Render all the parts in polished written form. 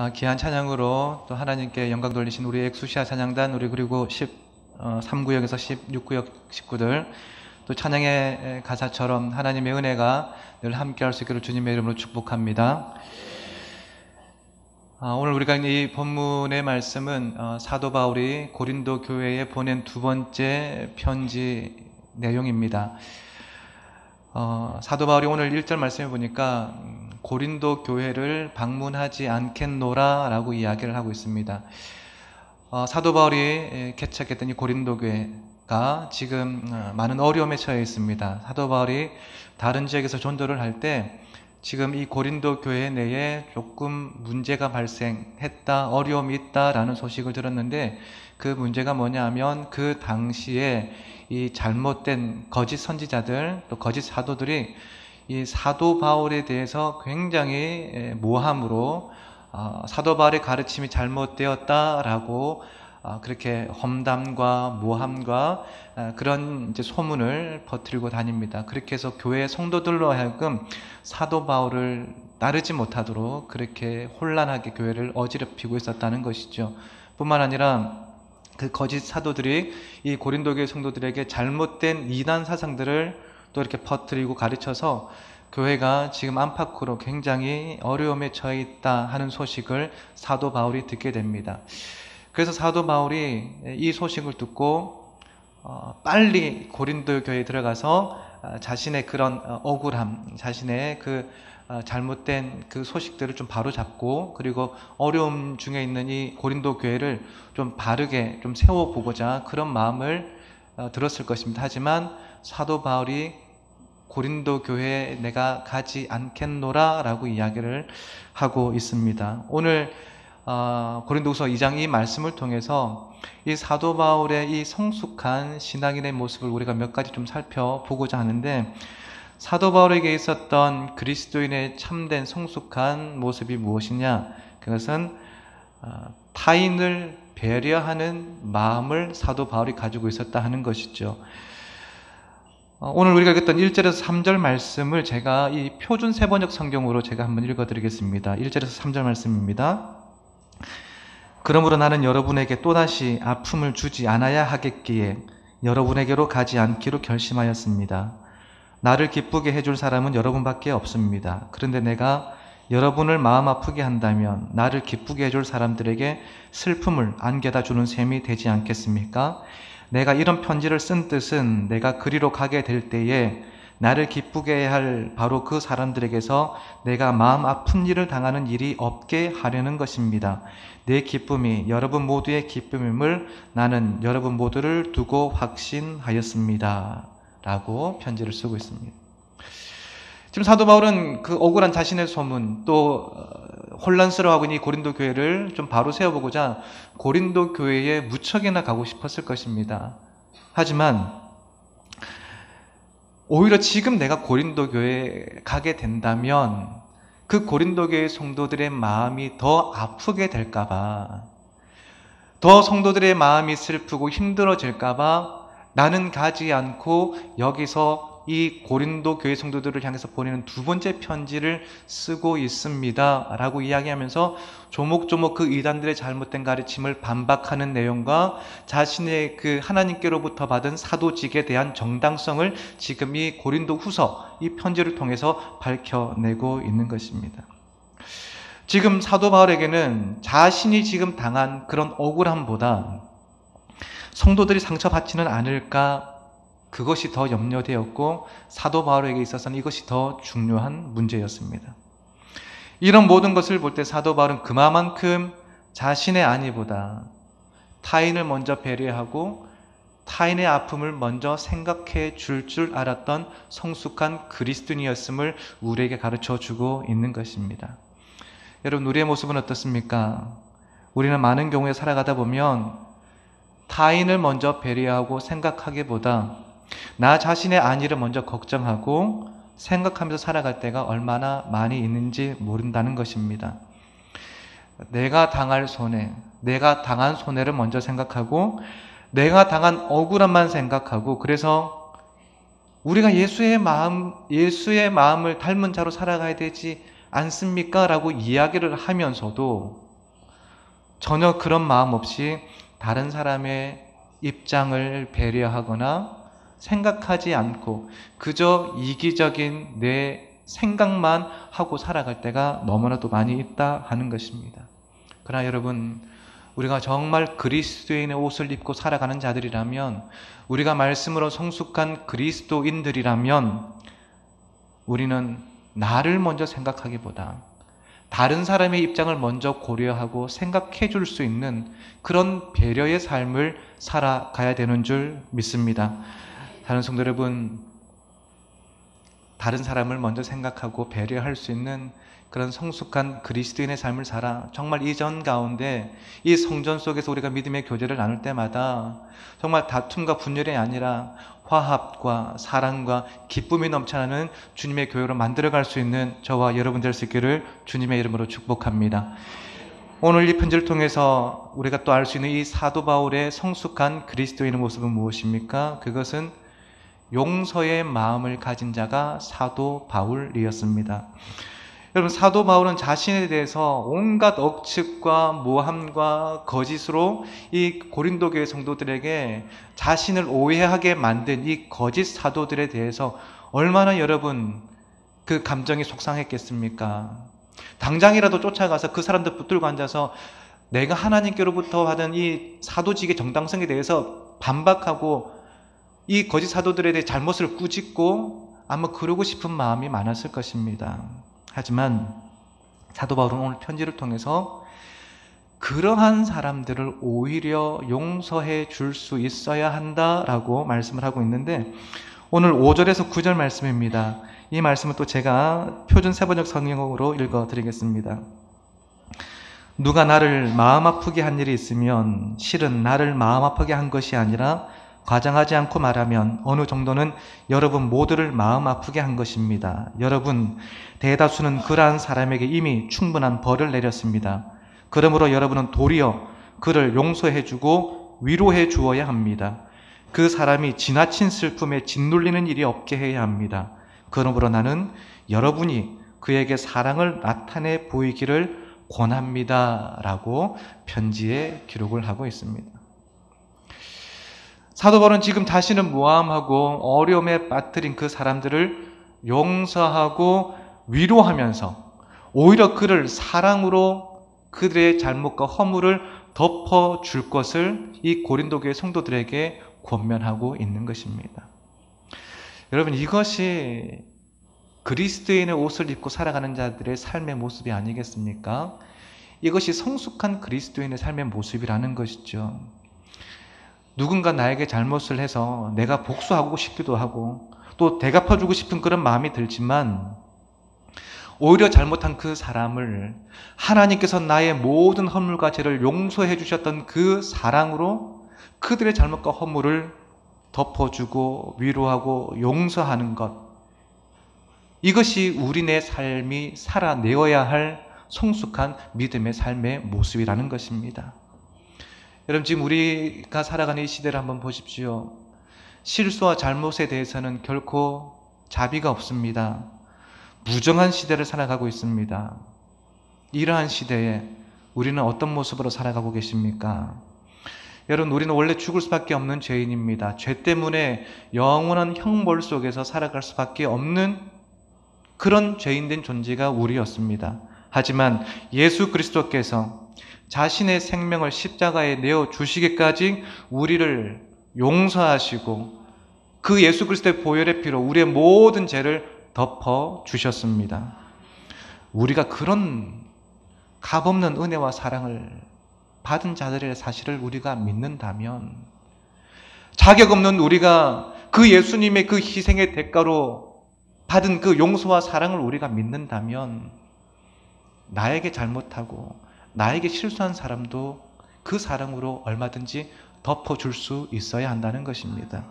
귀한 찬양으로 또 하나님께 영광 돌리신 우리 엑수시아 찬양단, 우리 그리고 13구역에서 16구역 식구들, 또 찬양의 가사처럼 하나님의 은혜가 늘 함께할 수 있기를 주님의 이름으로 축복합니다. 오늘 우리가 이 본문의 말씀은 사도 바울이 고린도 교회에 보낸 두 번째 편지 내용입니다. 사도 바울이 오늘 1절 말씀해 보니까 고린도 교회를 방문하지 않겠노라 라고 이야기를 하고 있습니다. 사도 바울이 개척했던 이 고린도 교회가 지금 많은 어려움에 처해 있습니다. 사도 바울이 다른 지역에서 전도를 할 때 지금 이 고린도 교회 내에 조금 문제가 발생했다, 어려움이 있다라는 소식을 들었는데, 그 문제가 뭐냐 하면 그 당시에 이 잘못된 거짓 선지자들, 또 거짓 사도들이 이 사도 바울에 대해서 굉장히 모함으로 사도 바울의 가르침이 잘못되었다라고 그렇게 험담과 모함과 그런 이제 소문을 퍼뜨리고 다닙니다. 그렇게 해서 교회 성도들로 하여금 사도 바울을 따르지 못하도록 그렇게 혼란하게 교회를 어지럽히고 있었다는 것이죠. 뿐만 아니라 그 거짓 사도들이 이 고린도 교회 성도들에게 잘못된 이단 사상들을 또 이렇게 퍼뜨리고 가르쳐서 교회가 지금 안팎으로 굉장히 어려움에 처해 있다 하는 소식을 사도 바울이 듣게 됩니다. 그래서 사도 바울이 이 소식을 듣고 빨리 고린도 교회에 들어가서 자신의 그런 억울함, 자신의 그 잘못된 그 소식들을 좀 바로잡고, 그리고 어려움 중에 있는 이 고린도 교회를 좀 바르게 좀 세워보고자 그런 마음을 들었을 것입니다. 하지만 사도 바울이 고린도 교회에 내가 가지 않겠노라 라고 이야기를 하고 있습니다. 오늘 고린도후서 2장 이 말씀을 통해서 이 사도 바울의 이 성숙한 신앙인의 모습을 우리가 몇 가지 좀 살펴보고자 하는데, 사도 바울에게 있었던 그리스도인의 참된 성숙한 모습이 무엇이냐? 그것은 타인을 배려하는 마음을 사도 바울이 가지고 있었다 하는 것이죠. 오늘 우리가 읽었던 1절에서 3절 말씀을 제가 이 표준 세번역 성경으로 제가 한번 읽어드리겠습니다. 1절에서 3절 말씀입니다. 그러므로 나는 여러분에게 또다시 아픔을 주지 않아야 하겠기에 여러분에게로 가지 않기로 결심하였습니다. 나를 기쁘게 해줄 사람은 여러분밖에 없습니다. 그런데 내가 여러분을 마음 아프게 한다면 나를 기쁘게 해줄 사람들에게 슬픔을 안겨다 주는 셈이 되지 않겠습니까? 내가 이런 편지를 쓴 뜻은 내가 그리로 가게 될 때에 나를 기쁘게 할 바로 그 사람들에게서 내가 마음 아픈 일을 당하는 일이 없게 하려는 것입니다. 내 기쁨이 여러분 모두의 기쁨임을 나는 여러분 모두를 두고 확신하였습니다. 라고 편지를 쓰고 있습니다. 지금 사도 바울은 그 억울한 자신의 소문, 또 혼란스러워하고 있는 이 고린도 교회를 좀 바로 세워보고자 고린도 교회에 무척이나 가고 싶었을 것입니다. 하지만 오히려 지금 내가 고린도 교회에 가게 된다면 그 고린도 교회 성도들의 마음이 더 아프게 될까봐, 더 성도들의 마음이 슬프고 힘들어질까봐 나는 가지 않고 여기서 이 고린도 교회 성도들을 향해서 보내는 두 번째 편지를 쓰고 있습니다 라고 이야기하면서 조목조목 그 이단들의 잘못된 가르침을 반박하는 내용과 자신의 그 하나님께로부터 받은 사도직에 대한 정당성을 지금 이 고린도 후서 이 편지를 통해서 밝혀내고 있는 것입니다. 지금 사도 바울에게는 자신이 지금 당한 그런 억울함보다 성도들이 상처받지는 않을까, 그것이 더 염려되었고 사도 바울에게 있어서는 이것이 더 중요한 문제였습니다. 이런 모든 것을 볼 때 사도 바울은 그만큼 자신의 안위보다 타인을 먼저 배려하고 타인의 아픔을 먼저 생각해 줄 알았던 성숙한 그리스도인이었음을 우리에게 가르쳐주고 있는 것입니다. 여러분, 우리의 모습은 어떻습니까? 우리는 많은 경우에 살아가다 보면 타인을 먼저 배려하고 생각하기보다 나 자신의 안위를 먼저 걱정하고 생각하면서 살아갈 때가 얼마나 많이 있는지 모른다는 것입니다. 내가 당할 손해, 내가 당한 손해를 먼저 생각하고 내가 당한 억울함만 생각하고, 그래서 우리가 예수의 마음을 닮은 자로 살아가야 되지 않습니까? 라고 이야기를 하면서도 전혀 그런 마음 없이 다른 사람의 입장을 배려하거나 생각하지 않고 그저 이기적인 내 생각만 하고 살아갈 때가 너무나도 많이 있다 하는 것입니다. 그러나 여러분, 우리가 정말 그리스도인의 옷을 입고 살아가는 자들이라면, 우리가 말씀으로 성숙한 그리스도인들이라면, 우리는 나를 먼저 생각하기보다 다른 사람의 입장을 먼저 고려하고 생각해 줄 수 있는 그런 배려의 삶을 살아가야 되는 줄 믿습니다. 다른 성도 여러분, 다른 사람을 먼저 생각하고 배려할 수 있는 그런 성숙한 그리스도인의 삶을 살아 정말 이 전 가운데 이 성전 속에서 우리가 믿음의 교제를 나눌 때마다 정말 다툼과 분열이 아니라 화합과 사랑과 기쁨이 넘쳐나는 주님의 교회로 만들어갈 수 있는 저와 여러분 될 수 있기를 주님의 이름으로 축복합니다. 오늘 이 편지를 통해서 우리가 또 알 수 있는 이 사도 바울의 성숙한 그리스도인의 모습은 무엇입니까? 그것은 용서의 마음을 가진 자가 사도 바울이었습니다. 여러분, 사도 바울은 자신에 대해서 온갖 억측과 모함과 거짓으로 이 고린도 교회 성도들에게 자신을 오해하게 만든 이 거짓 사도들에 대해서 얼마나 여러분 그 감정이 속상했겠습니까? 당장이라도 쫓아가서 그 사람들 붙들고 앉아서 내가 하나님께로부터 받은 이 사도직의 정당성에 대해서 반박하고 이 거짓 사도들에 대해 잘못을 꾸짖고 아마 그러고 싶은 마음이 많았을 것입니다. 하지만 사도 바울은 오늘 편지를 통해서 그러한 사람들을 오히려 용서해 줄 수 있어야 한다라고 말씀을 하고 있는데, 오늘 5절에서 9절 말씀입니다. 이 말씀은 또 제가 표준 세번역 성경으로 읽어드리겠습니다. 누가 나를 마음 아프게 한 일이 있으면 실은 나를 마음 아프게 한 것이 아니라 과장하지 않고 말하면 어느 정도는 여러분 모두를 마음 아프게 한 것입니다. 여러분 대다수는 그러한 사람에게 이미 충분한 벌을 내렸습니다. 그러므로 여러분은 도리어 그를 용서해주고 위로해 주어야 합니다. 그 사람이 지나친 슬픔에 짓눌리는 일이 없게 해야 합니다. 그러므로 나는 여러분이 그에게 사랑을 나타내 보이기를 권합니다. 라고 편지에 기록을 하고 있습니다. 사도 바울은 지금 자신은 모함하고 어려움에 빠뜨린 그 사람들을 용서하고 위로하면서 오히려 그를 사랑으로 그들의 잘못과 허물을 덮어줄 것을 이 고린도 교회 성도들에게 권면하고 있는 것입니다. 여러분, 이것이 그리스도인의 옷을 입고 살아가는 자들의 삶의 모습이 아니겠습니까? 이것이 성숙한 그리스도인의 삶의 모습이라는 것이죠. 누군가 나에게 잘못을 해서 내가 복수하고 싶기도 하고 또 대갚아주고 싶은 그런 마음이 들지만, 오히려 잘못한 그 사람을 하나님께서 나의 모든 허물과 죄를 용서해 주셨던 그 사랑으로 그들의 잘못과 허물을 덮어주고 위로하고 용서하는 것, 이것이 우리네 삶이 살아내어야 할 성숙한 믿음의 삶의 모습이라는 것입니다. 여러분, 지금 우리가 살아가는 이 시대를 한번 보십시오. 실수와 잘못에 대해서는 결코 자비가 없습니다. 무정한 시대를 살아가고 있습니다. 이러한 시대에 우리는 어떤 모습으로 살아가고 계십니까? 여러분, 우리는 원래 죽을 수밖에 없는 죄인입니다. 죄 때문에 영원한 형벌 속에서 살아갈 수밖에 없는 그런 죄인된 존재가 우리였습니다. 하지만 예수 그리스도께서 자신의 생명을 십자가에 내어주시기까지 우리를 용서하시고 그 예수 그리스도의 보혈의 피로 우리의 모든 죄를 덮어주셨습니다. 우리가 그런 값없는 은혜와 사랑을 받은 자들의 사실을 우리가 믿는다면, 자격 없는 우리가 그 예수님의 그 희생의 대가로 받은 그 용서와 사랑을 우리가 믿는다면, 나에게 잘못하고 나에게 실수한 사람도 그 사랑으로 얼마든지 덮어줄 수 있어야 한다는 것입니다.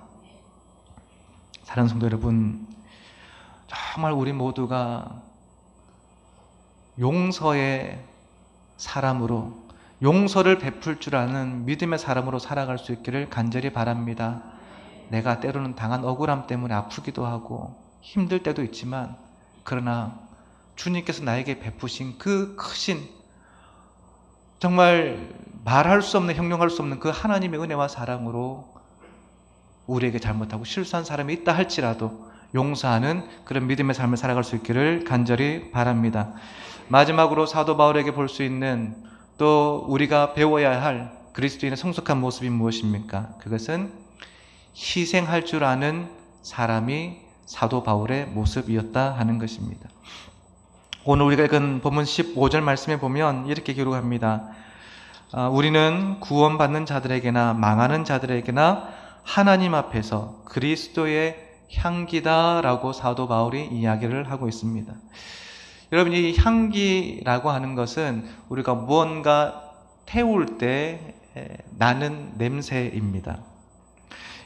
사랑하는 성도 여러분, 정말 우리 모두가 용서의 사람으로, 용서를 베풀 줄 아는 믿음의 사람으로 살아갈 수 있기를 간절히 바랍니다. 내가 때로는 당한 억울함 때문에 아프기도 하고 힘들 때도 있지만, 그러나 주님께서 나에게 베푸신 그 크신, 정말 말할 수 없는, 형용할 수 없는 그 하나님의 은혜와 사랑으로 우리에게 잘못하고 실수한 사람이 있다 할지라도 용서하는 그런 믿음의 삶을 살아갈 수 있기를 간절히 바랍니다. 마지막으로 사도 바울에게 볼 수 있는, 또 우리가 배워야 할 그리스도인의 성숙한 모습이 무엇입니까? 그것은 희생할 줄 아는 사람이 사도 바울의 모습이었다 하는 것입니다. 오늘 우리가 읽은 본문 15절 말씀에 보면 이렇게 기록합니다. 우리는 구원받는 자들에게나 망하는 자들에게나 하나님 앞에서 그리스도의 향기다라고 사도 바울이 이야기를 하고 있습니다. 여러분, 이 향기라고 하는 것은 우리가 무언가 태울 때 나는 냄새입니다.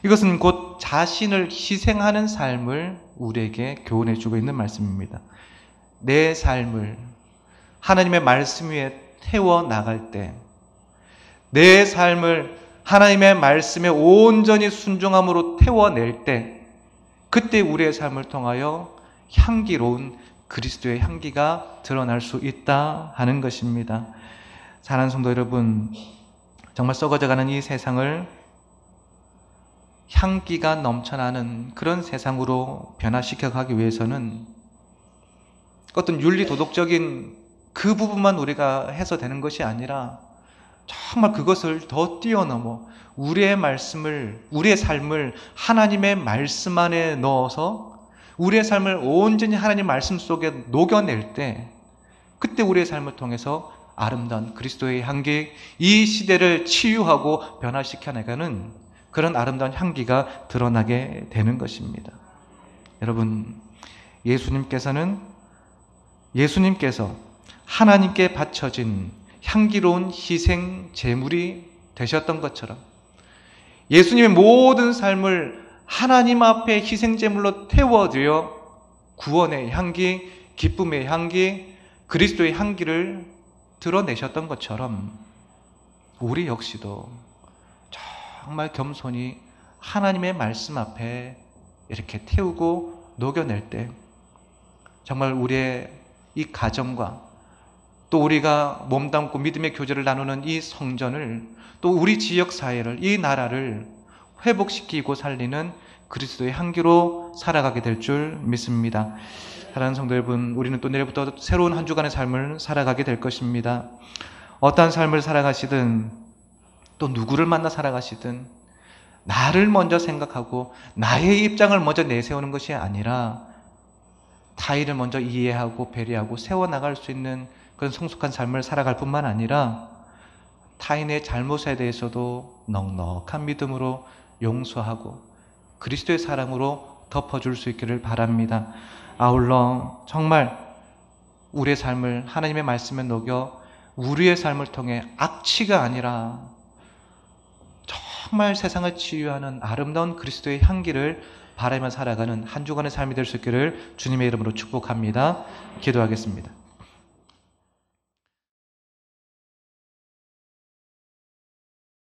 이것은 곧 자신을 희생하는 삶을 우리에게 교훈해 주고 있는 말씀입니다. 내 삶을 하나님의 말씀 위에 태워 나갈 때, 내 삶을 하나님의 말씀에 온전히 순종함으로 태워낼 때, 그때 우리의 삶을 통하여 향기로운 그리스도의 향기가 드러날 수 있다 하는 것입니다. 사랑하는 성도 여러분, 정말 썩어져가는 이 세상을 향기가 넘쳐나는 그런 세상으로 변화시켜 가기 위해서는 어떤 윤리 도덕적인 그 부분만 우리가 해서 되는 것이 아니라 정말 그것을 더 뛰어넘어 우리의 말씀을, 우리의 삶을 하나님의 말씀 안에 넣어서 우리의 삶을 온전히 하나님 말씀 속에 녹여낼 때, 그때 우리의 삶을 통해서 아름다운 그리스도의 향기, 이 시대를 치유하고 변화시켜 나가는 그런 아름다운 향기가 드러나게 되는 것입니다. 여러분, 예수님께서 하나님께 바쳐진 향기로운 희생 제물이 되셨던 것처럼 예수님의 모든 삶을 하나님 앞에 희생 제물로 태워드려 구원의 향기, 기쁨의 향기, 그리스도의 향기를 드러내셨던 것처럼 우리 역시도 정말 겸손히 하나님의 말씀 앞에 이렇게 태우고 녹여낼 때 정말 우리의 이 가정과 또 우리가 몸담고 믿음의 교제를 나누는 이 성전을, 또 우리 지역 사회를, 이 나라를 회복시키고 살리는 그리스도의 향기로 살아가게 될 줄 믿습니다. 사랑하는 성도 여러분, 우리는 또 내일부터 새로운 한 주간의 삶을 살아가게 될 것입니다. 어떠한 삶을 살아가시든 또 누구를 만나 살아가시든 나를 먼저 생각하고 나의 입장을 먼저 내세우는 것이 아니라 타인을 먼저 이해하고 배려하고 세워나갈 수 있는 그런 성숙한 삶을 살아갈 뿐만 아니라 타인의 잘못에 대해서도 넉넉한 믿음으로 용서하고 그리스도의 사랑으로 덮어줄 수 있기를 바랍니다. 아울러 정말 우리의 삶을 하나님의 말씀에 녹여 우리의 삶을 통해 악취가 아니라 정말 세상을 치유하는 아름다운 그리스도의 향기를 바라며 살아가는 한 주간의 삶이 될 수 있기를 주님의 이름으로 축복합니다. 기도하겠습니다.